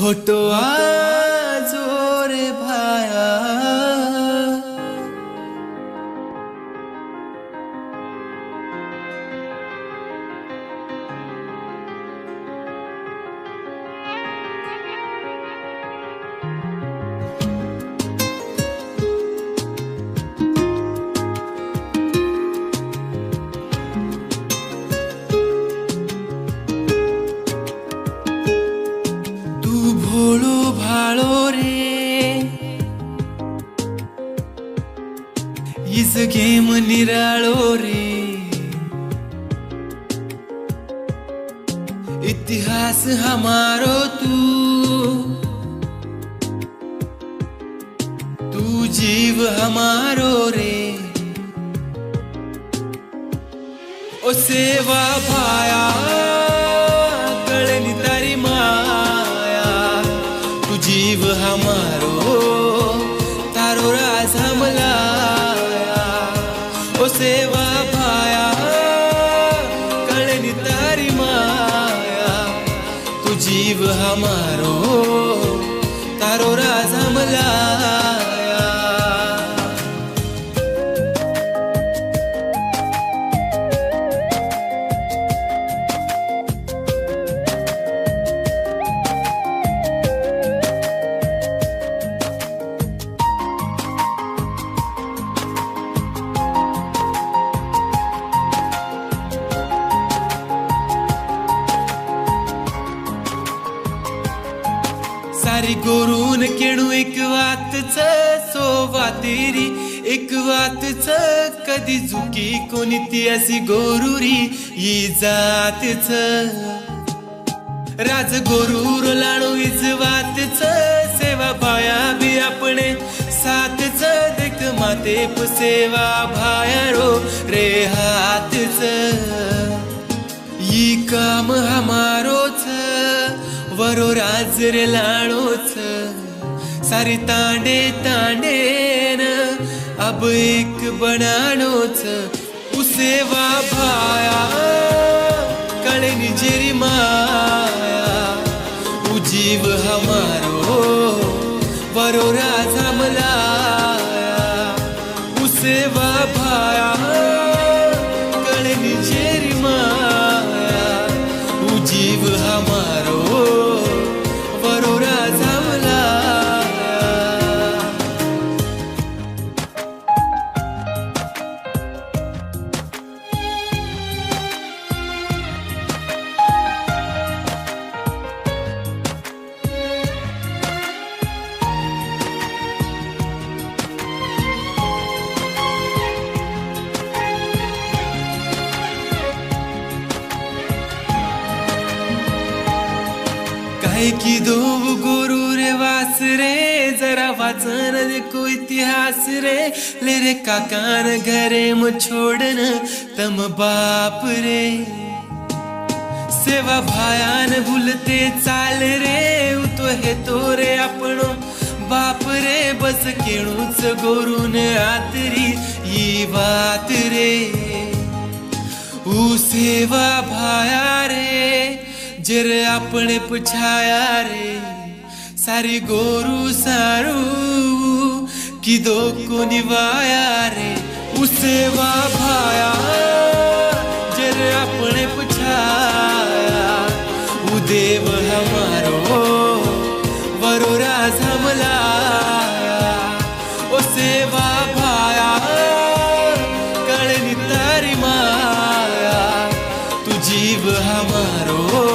खोटो आजो रे भाया भोळो भाळो रे इस गेम निराळो रे इतिहास हमारो तू जीव हमारो रे ओ सेवा भाया कळनी तारी माया तू जीव हमारो तारो राज हमलाया ओ सेवा भाया कळनी तारी माया तू जीव हमारो तारो राज हमलाया सारी गोरून केणू एक वातच सोवा तेरी एक वातच कधी झुकी कोणी ती अशी गोरुरी ही जातच राज गोरूर लाणू इज वातच सेवा भाया भी अपने साथच देख माते सेवा भाया रो रे हातच ये काम हमारोच वरो राज रे लाणोच सारी तांडे तांडे न अब एक बनाणोच उसेवा भाया कळे निजेरी माया उजीव हमारो वरो राज हमलाया उसेवा भाया कळे निजेरी माया उजीव हमारो काय की दो गुरु रे वास रे जरा वाचन देखो इतिहास रे ले रे काकान घरे म छोड़न तम बाप रे सेवा भायान भूलते चाल रे तो हे तो रे आपणो बाप रे बस केणूच गोरून आतरी ही बात रे ऊ सेवा भाया रे जर अपने पुछाया रे सारी गोरू सारू कि दो को निभाया रे उसेवा भाया जर अपने पुछाया उदेव हमारो वरो राज हमलाया ओ सेवा भाया कळनी तारी माया तू जीव हमारो